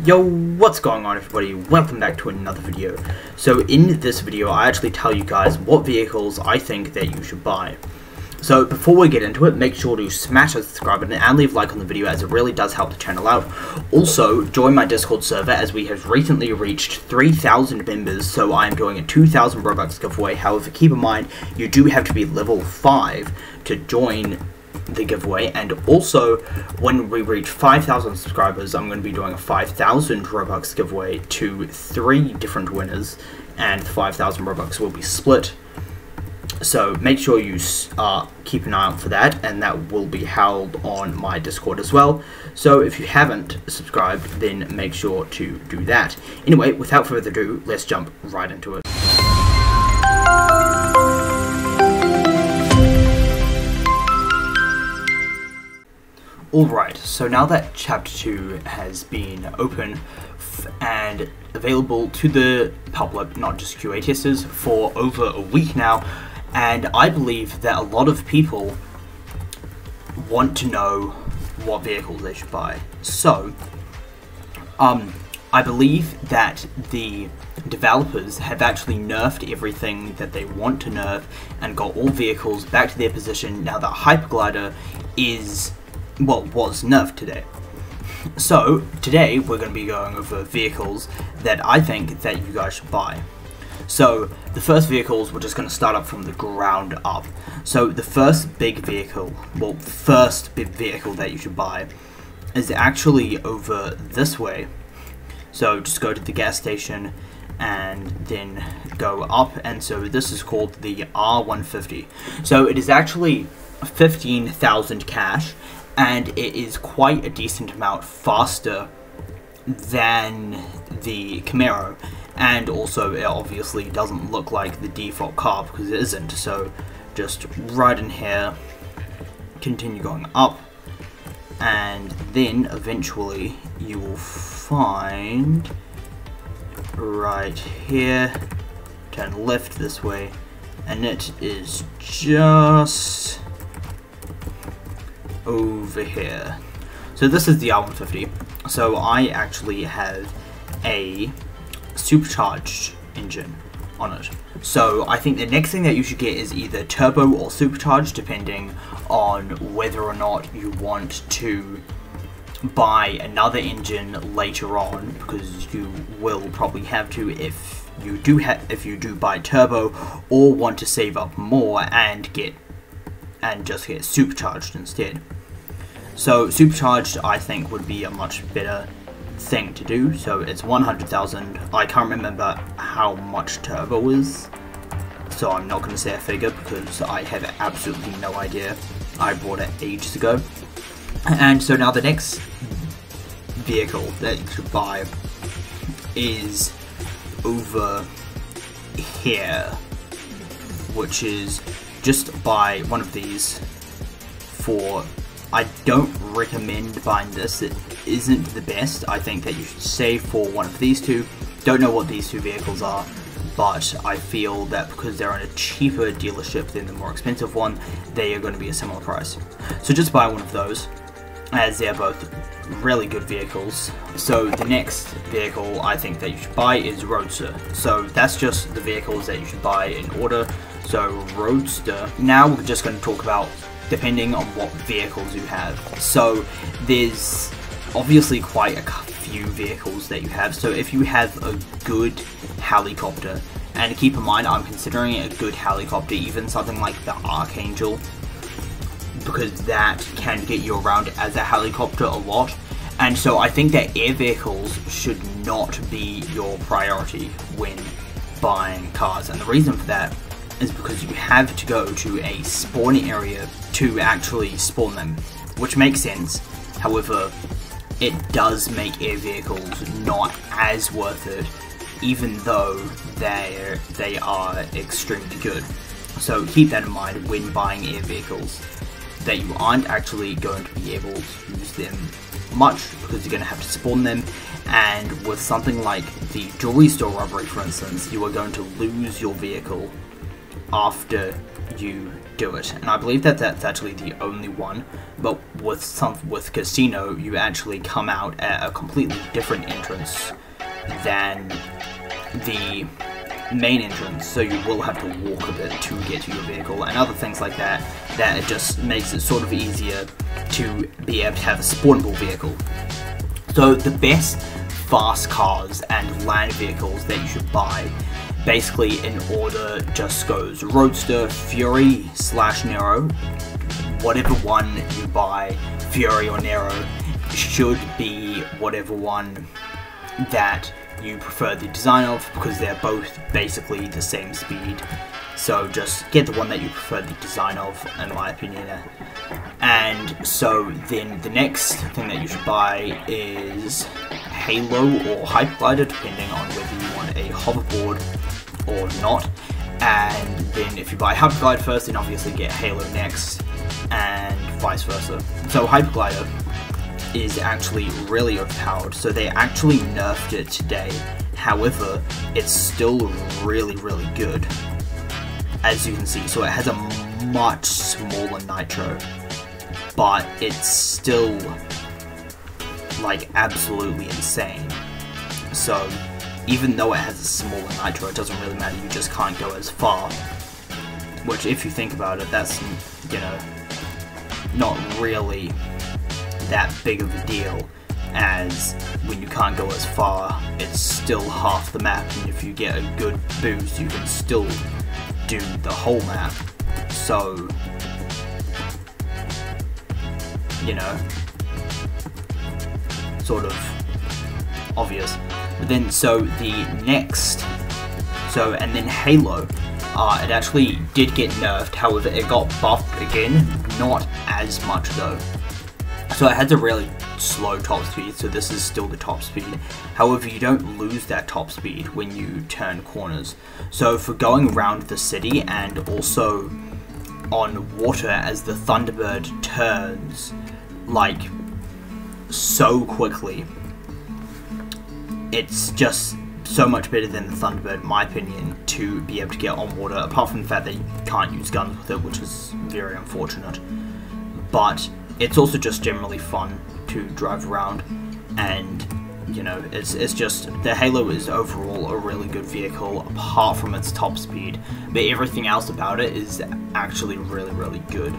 Yo, what's going on everybody? Welcome back to another video. So in this video I actually tell you guys what vehicles I think that you should buy. So before we get into it, make sure to smash that subscribe button and leave a like on the video, as it really does help the channel out. Also, join my Discord server, as we have recently reached 3,000 members, so I am doing a 2,000 Robux giveaway. However, keep in mind, you do have to be level 5 to join the giveaway, and also when we reach 5,000 subscribers I'm going to be doing a 5,000 Robux giveaway to 3 different winners, and 5,000 Robux will be split. So make sure you keep an eye out for that, and that will be held on my Discord as well. So if you haven't subscribed, then make sure to do that. Anyway, without further ado, let's jump right into it. Alright, so now that Chapter 2 has been open and available to the public, not just QA testers, for over a week now, and I believe that a lot of people want to know what vehicles they should buy. So, I believe that the developers have actually nerfed everything that they want to nerf and got all vehicles back to their position now that Hyperglider is, well, was nerfed today. So today we're going to be going over vehicles that I think that you guys should buy. So the first vehicles, we're just going to start up from the ground up. So the first big vehicle, that you should buy is actually over this way. So just go to the gas station and then go up, and so this is called the R150. So it is actually 15,000 cash, and it is quite a decent amount faster than the Camaro, and also it obviously doesn't look like the default car because it isn't. So just right in here, continue going up, and then eventually you will find right here, turn left this way, and it is just over here. So this is the R150. So I actually have a supercharged engine on it. So I think the next thing that you should get is either turbo or supercharged, depending on whether or not you want to buy another engine later on, because you will probably have to if you do buy turbo, or want to save up more and just get supercharged instead. So supercharged, I think, would be a much better thing to do. So it's 100,000. I can't remember how much turbo is, so I'm not going to say a figure because I have absolutely no idea. I bought it ages ago. And so now the next vehicle that you should buy is over here, which is just buy one of these for, I don't recommend buying this, it isn't the best. I think that you should save for one of these two. Don't know what these two vehicles are, but I feel that because they're in a cheaper dealership than the more expensive one, they are going to be a similar price. So just buy one of those, as they're both really good vehicles. So the next vehicle I think that you should buy is Roadster. So that's just the vehicles that you should buy in order. So Roadster. Now we're just going to talk about depending on what vehicles you have. So there's obviously quite a few vehicles that you have. So if you have a good helicopter, and keep in mind I'm considering a good helicopter even something like the Archangel, because that can get you around as a helicopter a lot. And so I think that air vehicles should not be your priority when buying cars, and the reason for that is because you have to go to a spawning area to actually spawn them, which makes sense. However, it does make air vehicles not as worth it, even though they are extremely good. So keep that in mind when buying air vehicles, that you aren't actually going to be able to use them much because you're going to have to spawn them, and with something like the jewelry store robbery, for instance, you are going to lose your vehicle after you do it. And I believe that that's actually the only one But with Casino, you actually come out at a completely different entrance than the main entrance, so you will have to walk a bit to get to your vehicle, and other things like that, that it just makes it sort of easier to be able to have a spawnable vehicle. So the best fast cars and land vehicles that you should buy, basically in order, just goes Roadster, Fury / Nero. Whatever one you buy, Fury or Nero, should be whatever one that you prefer the design of, because they're both basically the same speed. So just get the one that you prefer the design of, in my opinion. And so then the next thing that you should buy is Halo or Hyperglider, depending on whether you want a hoverboard or not. And then if you buy Hyperglider first, then obviously get Halo next, and vice versa. So Hyperglider is actually really overpowered, so they actually nerfed it today. However, it's still really good, as you can see. So it has a much smaller nitro, but it's still like absolutely insane. So even though it has a smaller nitro, it doesn't really matter, you just can't go as far. Which, if you think about it, that's, you know, not really that big of a deal, as when you can't go as far, it's still half the map, and if you get a good boost, you can still do the whole map. So, you know, sort of obvious. But then, so the next, and then Halo, it actually did get nerfed, however it got buffed again, not as much though. So it has a really slow top speed, so this is still the top speed. However, you don't lose that top speed when you turn corners. So for going around the city, and also on water, as the Thunderbird turns like so quickly, it's just so much better than the Thunderbird, in my opinion, to be able to get on water, apart from the fact that you can't use guns with it, which is very unfortunate. But it's also just generally fun to drive around, and, you know, it's just, the Halo is overall a really good vehicle, apart from its top speed, but everything else about it is actually really good.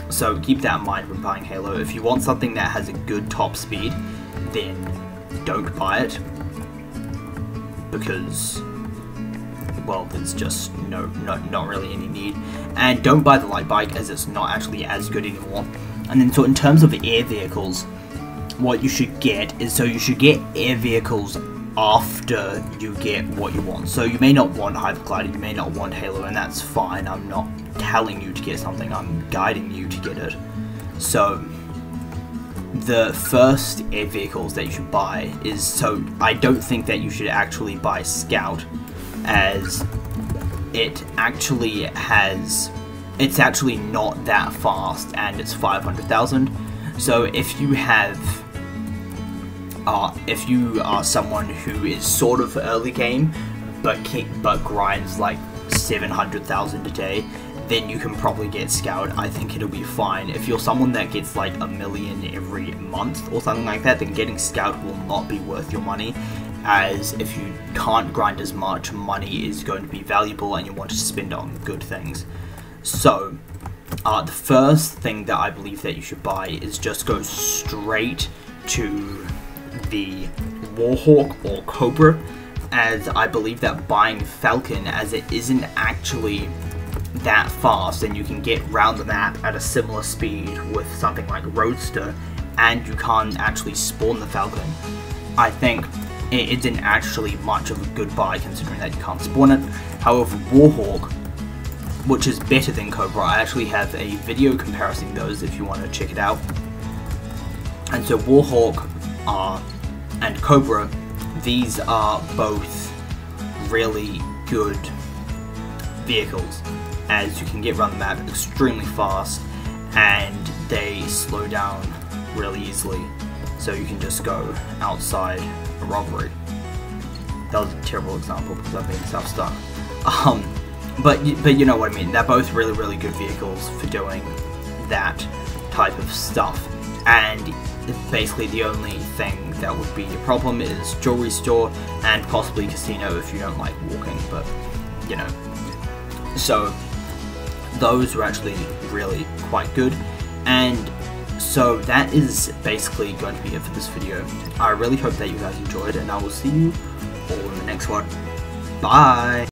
So keep that in mind when buying Halo. If you want something that has a good top speed, then don't buy it, because, well, there's just not really any need. And don't buy the light bike, as it's not actually as good anymore. And then, so in terms of air vehicles, what you should get is, so you should get air vehicles after you get what you want. So you may not want Hyperglider, you may not want Halo, and that's fine. I'm not telling you to get something, I'm guiding you to get it. So the first air vehicles that you should buy is, so I don't think that you should actually buy Scout, as it actually has, it's actually not that fast, and it's 500,000. So if you have, if you are someone who is sort of early game, but grinds like 700,000 a day, then you can probably get Scout. I think it'll be fine. If you're someone that gets like 1 million every month or something like that, then getting Scout will not be worth your money, as if you can't grind as much, money is going to be valuable and you want to spend it on good things. So the first thing that I believe that you should buy is just go straight to the Warhawk or Cobra, as I believe that buying Falcon, as it isn't actually that fast, and you can get round the map at a similar speed with something like Roadster, and you can't actually spawn the Falcon, I think it isn't actually much of a good buy, considering that you can't spawn it. However, Warhawk, which is better than Cobra, I actually have a video comparing those if you want to check it out. And so Warhawk and Cobra, these are both really good vehicles, as you can get around the map extremely fast, and they slow down really easily, so you can just go outside a robbery. That was a terrible example because I've been self-stuck. But you know what I mean. They're both really good vehicles for doing that. type of stuff, and basically the only thing that would be a problem is jewelry store and possibly casino if you don't like walking, but you know. So those were actually really quite good, and so that is basically going to be it for this video. I really hope that you guys enjoyed, and I will see you all in the next one. Bye!